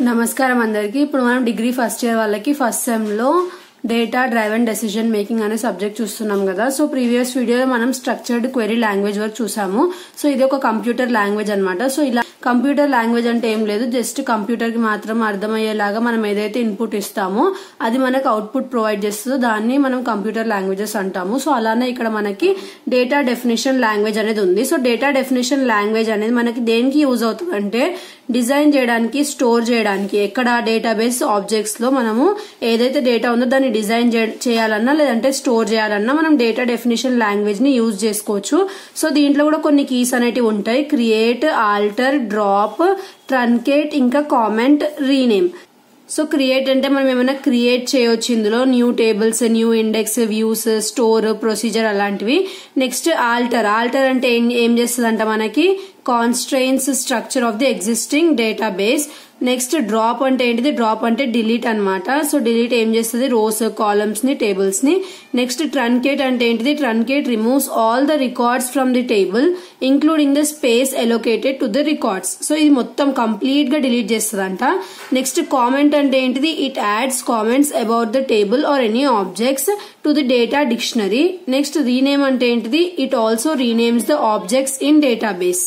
నమస్కారం అందరికి. ఇప్పుడు మనం డిగ్రీ ఫస్ట్ ఇయర్ వాళ్ళకి ఫస్ట్ సెమ్ లో డేటా డ్రైవెన్ డెసిషన్ మేకింగ్ అనే సబ్జెక్ట్ చూస్తున్నాం కదా. సో ప్రీవియస్ వీడియోలో మనం స్ట్రక్చర్డ్ క్వెరీ లాంగ్వేజ్ వరకు చూసాము. సో ఇది ఒక కంప్యూటర్ లాంగ్వేజ్ అన్నమాట. సో ఇలా కంప్యూటర్ లాంగ్వేజ్ అంటే ఏం లేదు, జస్ట్ కంప్యూటర్ కి మాత్రం అర్థమయ్యేలాగా మనం ఏదైతే ఇన్పుట్ ఇస్తామో అది మనకు అవుట్పుట్ ప్రొవైడ్ చేస్తుందో దాన్ని మనం కంప్యూటర్ లాంగ్వేజెస్ అంటాము. సో అలానే ఇక్కడ మనకి డేటా డెఫినేషన్ లాంగ్వేజ్ అనేది ఉంది. సో డేటా డెఫినేషన్ లాంగ్వేజ్ అనేది మనకి దేనికి యూజ్ అవుతుంది అంటే డిజైన్ చేయడానికి, స్టోర్ చేయడానికి, ఎక్కడ డేటాబేస్ ఆబ్జెక్ట్స్ లో మనము ఏదైతే డేటా ఉందో దాన్ని డిజైన్ చేయాలన్నా లేదంటే స్టోర్ చేయాలన్నా మనం డేటా డెఫినేషన్ లాంగ్వేజ్ ని యూజ్ చేసుకోవచ్చు. సో దీంట్లో కూడా కొన్ని కీస్ అనేటివి ఉంటాయి: క్రియేట్, ఆల్టర్, డ్రాప్, ట్రంకేట్, ఇంకా కామెంట్, రీనేమ్. సో క్రియేట్ అంటే మనం ఏమైనా క్రియేట్ చేయొచ్చు ఇందులో, new tables, new index, views, store, procedure అలాంటివి. Next alter. ఆల్టర్ అంటే ఏం చేస్తుందంట మనకి constraints structure of the existing database. Next drop అంటే ఏంటిది? డ్రాప్ అంటే డిలీట్ అన్నమాట. సో డిలీట్ ఏం చేస్తుంది? రోస్, కాలమ్స్ ని, టేబుల్స్ ని. నెక్స్ట్ ట్రంకేట్ అంటే ఏంటిది? Truncate removes all the records from the table including the space allocated to the records. So ఇది మొత్తం కంప్లీట్ గా డిలీట్ చేస్తుందంట. నెక్స్ట్ కామెంట్ అంటే ఏంటిది? It adds comments about the table or any objects to the data dictionary. Next rename అంటే ఏంటిది? It also renames the objects in database.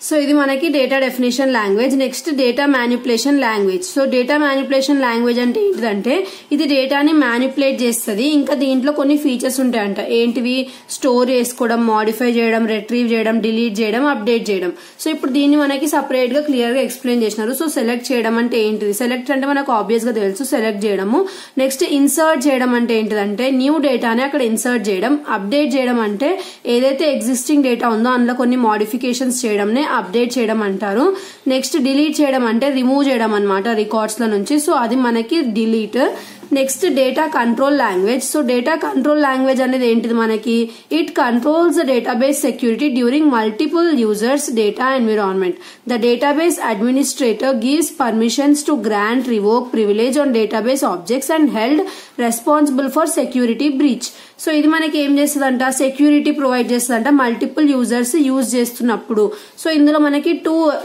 So ఇది మనకి data definition language. Next data manipulation language. So data manipulation language అంటే ఏంటిదంటే ఇది డేటాని manipulate చేస్తుంది. ఇంకా దీంట్లో కొన్ని ఫీచర్స్ ఉంటాయంట. ఏంటివి? స్టోర్ చేసుకోవడం, మాడిఫై చేయడం, రిట్రీవ్ చేయడం, డిలీట్ చేయడం, అప్డేట్ చేయడం. సో ఇప్పుడు దీన్ని మనకి సపరేట్ గా క్లియర్ గా ఎక్స్ప్లెయిన్ చేసినారు. సో సెలెక్ట్ చేయడం అంటే ఏంటిది? సెలెక్ట్ అంటే మనకు ఆబ్వియస్ గా తెలుసు, సెలెక్ట్ చేయడము. నెక్స్ట్ ఇన్సర్ట్ చేయడం అంటే ఏంటిదంటే న్యూ డేటాని అక్కడ ఇన్సర్ట్ చేయడం. అప్డేట్ చేయడం అంటే ఏదైతే ఎగ్జిస్టింగ్ డేటా ఉందో అందులో కొన్ని మోడిఫికేషన్స్ చేయడం అప్డేట్ చేయడం అంటారు. నెక్స్ట్ డిలీట్ చేయడం అంటే రిమూవ్ చేయడం అన్నమాట రికార్డ్స్ లో నుంచి. సో అది మనకి delete. Next data control language. So data control language అనేది ఏంటిది మనకి? It controls the database security during multiple users data environment. The database administrator gives permissions to grant, revoke privilege on database objects and held responsible for security breach. So ఇది మనకి ఏం చేస్తుందంట? Security provide చేస్తుందంట multiple users use చేస్తున్నప్పుడు. So ఇందులో మనకి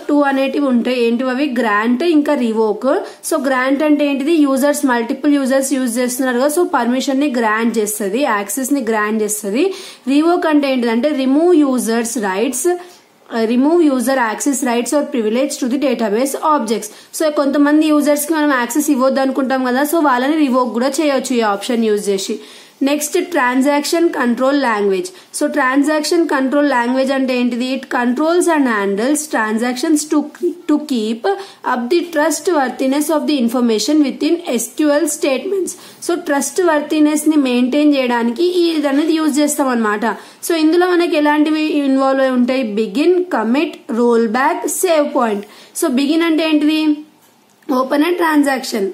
two అనేటివి ఉంటాయి. ఏంటివి అవి? గ్రాంట్, ఇంకా రివోక్. సో గ్రాంట్ అంటే ఏంటిది? యూజర్స్ మల్టిపుల్ యూజర్స్ యూజ్ చేస్తున్నారు కదా, సో పర్మిషన్ ని గ్రాంట్ చేస్తుంది, యాక్సెస్ ని గ్రాంట్ చేస్తుంది. రివోక్ అంటే ఏంటిదంటే remove users rights, remove user access rights or privilege to the database objects. So కొంతమంది యూజర్స్ కి మనం యాక్సెస్ ఇవ్వద్దు అనుకుంటాం కదా, సో వాళ్ళని రివోక్ కూడా చేయొచ్చు ఈ ఆప్షన్ యూజ్ చేసి. Next transaction control language. So transaction control language అంటే ఏంటిది? It controls and handles transactions to keep up the trust worthiness of the information with in SQL statements. So trust worthiness ని maintain చేయడానికి ఇది అనేది use చేస్తాం అనమాట. So ఇందులో మనకి ఎలాంటివి ఇన్వాల్వ్ అయి ఉంటాయి? Begin, commit, roll back, save point. So begin అంటే ఏంటిది? ఓపెన్ అ ట్రాన్సాక్షన్.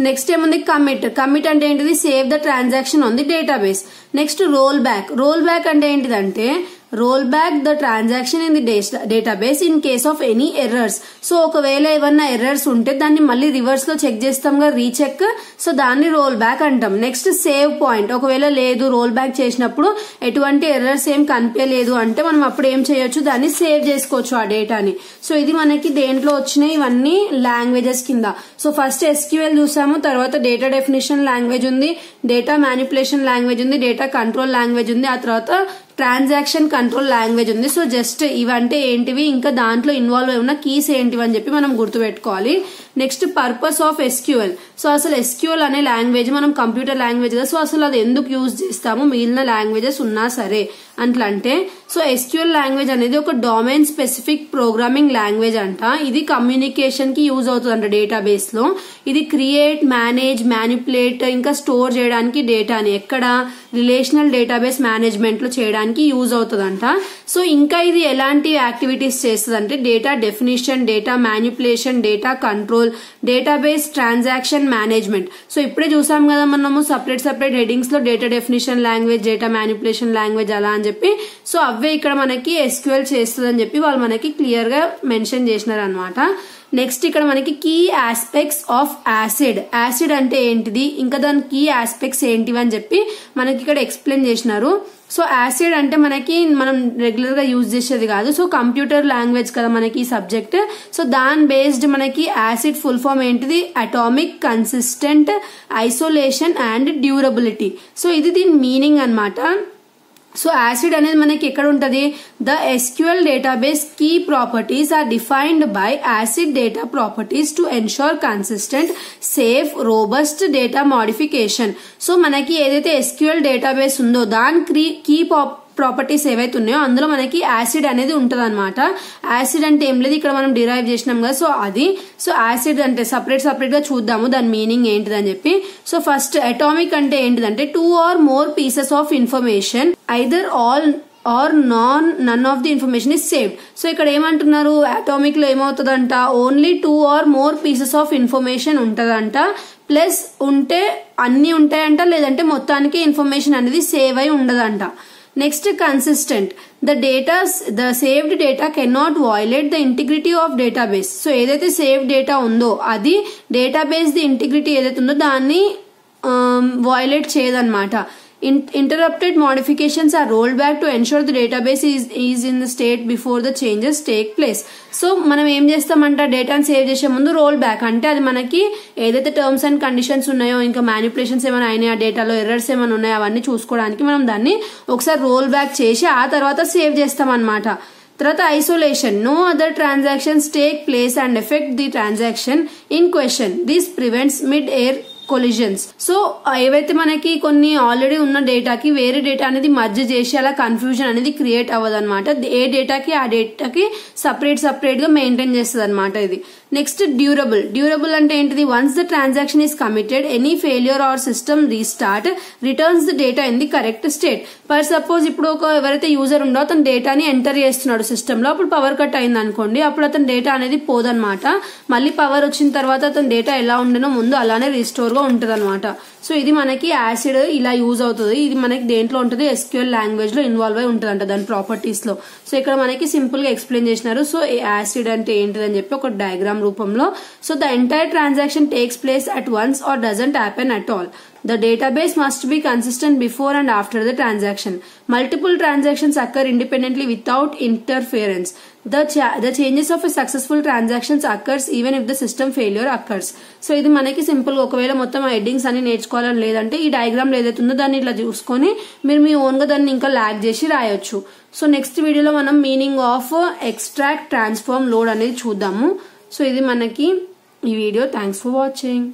నెక్స్ట్ ఏముంది? కమిట్. కమిట్ అంటే ఏంటిది? Save the transaction on the database. Next roll back. Roll back అంటే ఏంటిదంటే roll back the transaction in the database in case of any errors. So ఒకవేళ ఏమన్నా errors ఉంటే దాన్ని మళ్ళీ రివర్స్ లో చెక్ చేస్తాం కదా, రీచెక్. సో దాన్ని రోల్ బ్యాక్ అంటాం. Next save point. ఒకవేళ లేదు, రోల్ బ్యాక్ చేసినప్పుడు ఎటువంటి ఎర్రర్స్ ఏం కనిపించలేదు అంటే మనం అప్పుడు ఏం చేయొచ్చు? దాన్ని సేవ్ చేసుకోవచ్చు ఆ డేటాని. సో ఇది మనకి దేంట్లో వచ్చినాయి? ఇవన్నీ లాంగ్వేజెస్ కింద. సో ఫస్ట్ SQL చూసాము, తర్వాత డేటా డెఫినేషన్ లాంగ్వేజ్ ఉంది, డేటా మ్యానిపులేషన్ లాంగ్వేజ్ ఉంది, డేటా కంట్రోల్ లాంగ్వేజ్ ఉంది, ఆ తర్వాత ట్రాన్సాక్షన్ కంట్రోల్ లాంగ్వేజ్ ఉంది. సో జస్ట్ ఇవంటే ఏంటివి, ఇంకా దాంట్లో ఇన్వాల్వ్ అయి ఉన్న కీస్ ఏంటివి అని చెప్పి మనం గుర్తుపెట్టుకోవాలి. Next purpose of SQL. So అసలు SQL అనే లాంగ్వేజ్ మనం కంప్యూటర్ లాంగ్వేజ్ కదా, సో అసలు అది ఎందుకు యూజ్ చేస్తాము మిగిలిన లాంగ్వేజెస్ ఉన్నా సరే అట్లా అంటే? సో SQL లాంగ్వేజ్ అనేది ఒక డొమైన్ స్పెసిఫిక్ ప్రోగ్రామింగ్ లాంగ్వేజ్ అంట. ఇది కమ్యూనికేషన్ కి యూజ్ అవుతుంది అంట డేటాబేస్ లో. ఇది క్రియేట్, మేనేజ్, మ్యానిపులేట్, ఇంకా స్టోర్ చేయడానికి డేటాని ఎక్కడ రిలేషనల్ డేటాబేస్ మేనేజ్మెంట్ లో చేయడానికి యూజ్ అవుతుందంట. సో ఇంకా ఇది ఎలాంటి యాక్టివిటీస్ చేస్తుంది అంటే data definition, data manipulation, data control, database transaction management. So ఇప్పుడే చూసాం కదా మనము సపరేట్ హెడ్డింగ్స్ లో data definition language, data manipulation language అలా అని చెప్పి. సో అవే ఇక్కడ మనకి SQL చేస్తుంది అని చెప్పి వాళ్ళు మనకి క్లియర్ గా మెన్షన్ చేసినారు అనమాట. నెక్స్ట్ ఇక్కడ మనకి key aspects of ACID. ACID అంటే ఏంటిది, ఇంకా దాని కీ ఆస్పెక్ట్స్ ఏంటివి అని చెప్పి మనకి ఇక్కడ ఎక్స్ప్లెయిన్ చేసినారు. సో యాసిడ్ అంటే మనం రెగ్యులర్ గా యూజ్ చేసేది కాదు. సో కంప్యూటర్ లాంగ్వేజ్ కదా మనకి సబ్జెక్ట్. సో దాని బేస్డ్ మనకి యాసిడ్ ఫుల్ ఫామ్ ఏంటిది, atomic, consistent, isolation and durability. So ఇది దీని మీనింగ్ అన్నమాట. సో యాసిడ్ అనేది మనకి ఎక్కడ ఉంటది, the SQL database key properties are defined by ACID data properties to ensure consistent, safe, robust data modification. So మనకి ఏదైతే SQL డేటాబేస్ ఉందో దాని కీ ప్రాపర్టీస్ ఏవైతే ఉన్నాయో అందులో మనకి యాసిడ్ అనేది ఉంటది అనమాట. యాసిడ్ అంటే ఏం లేదు, ఇక్కడ మనం డిరైవ్ చేసినాం కదా. సో అది సో యాసిడ్ అంటే సపరేట్ గా చూద్దాము దాని మీనింగ్ ఏంటిదని చెప్పి. సో ఫస్ట్ అటామిక్ అంటే ఏంటిదంటే 2 or more pieces of information, either all or none of the information is saved. So ఇక్కడ ఏమంటున్నారు, అటామిక్ లో ఏమవుతుందంట, only 2 or more pieces of information ఉంటదంట. ప్లస్ ఉంటే అన్ని ఉంటాయంట, లేదంటే మొత్తానికి ఇన్ఫర్మేషన్ అనేది సేవ్ అయి ఉండదంట. Next consistent, the saved data cannot violate the integrity of database. So ఏదైతే సేవ్ డేటా ఉందో అది డేటాబేస్ ది ఇంటిగ్రిటీ ఏదైతే ఉందో దాన్ని వయలేట్ చేయదన్నమాట. Interrupted modifications are rolled back to ensure the database is in the state before the changes take place. So మనం ఏం చేస్తామంట, డేటాను సేవ్ చేసే ముందు రోల్ బ్యాక్ అంటే అది మనకి ఏదైతే టర్మ్స్ అండ్ కండిషన్స్ ఉన్నాయో, ఇంకా మ్యానిపులేషన్స్ ఏమైనా అయినాయి ఆ డేటాలో, ఎర్రర్స్ ఏమైనా ఉన్నాయో అవన్నీ చూసుకోవడానికి మనం దాన్ని ఒకసారి రోల్ బ్యాక్ చేసి ఆ తర్వాత సేవ్ చేస్తాం అన్నమాట. తర్వాత isolation, no other transactions take place and effect the transaction in question. This prevents mid air collisions. So ఏవైతే మనకి కొన్ని ఆల్రెడీ ఉన్న డేటాకి వేరే డేటా అనేది మర్జ్ చేసి అలా కన్ఫ్యూజన్ అనేది క్రియేట్ అవ్వదు అనమాట. ఏ డేటాకి ఆ డేటాకి సపరేట్ గా మెయింటైన్ చేస్తుంది అనమాట ఇది. నెక్స్ట్ డ్యూరబుల్ అంటే ఏంటిది, once the transaction is committed any failure or system restart returns the data in the correct state. For suppose ఇప్పుడు ఎవరైతే యూజర్ ఉండో అతను డేటాని ఎంటర్ చేస్తున్నాడు సిస్టమ్ లో, అప్పుడు పవర్ కట్ అయింది అనుకోండి, అప్పుడు అతని డేటా అనేది పోదనమాట. మళ్ళీ పవర్ వచ్చిన తర్వాత అతని డేటా ఎలా ఉండనో ముందు అలానే రీస్టోర్ గా ఉంటది అనమాట. సో ఇది మనకి యాసిడ్ ఇలా యూజ్ అవుతుంది. ఇది మనకి దేంట్లో ఉంటుంది, SQL లాంగ్వేజ్ లో ఇన్వాల్వ్ అయి ఉంటుంది అంట దాని ప్రాపర్టీస్ లో. సో ఇక్కడ మనకి సింపుల్ గా ఎక్స్ప్లెయిన్ చేసినారు. సో యాసిడ్ అంటే ఏంటిదని చెప్పి ఒక డయాగ్రామ్ రూపంలో. So the entire transaction takes place at once or doesn't happen at all. The database must be consistent before and after the transaction. Multiple transactions occur independently without interference. The changes of a successful transactions occurs even if the system failure occurs. So ఇది మనకి simple గా ఒకవేళ మొత్తం headings అన్ని నేర్చుకోవాలని లేదంటే ఈ diagram లో ఏదైతే ఉందో దాన్ని ఇట్లా చూసుకొని మీరు మీ ఓన్ గా దాన్ని ఇంకా లాగ్ చేసి రాయొచ్చు. సో నెక్స్ట్ వీడియోలో మనం meaning of extract, transform, load అనేది చూద్దాము. సో ఇది మనకి ఈ వీడియో. Thanks for watching.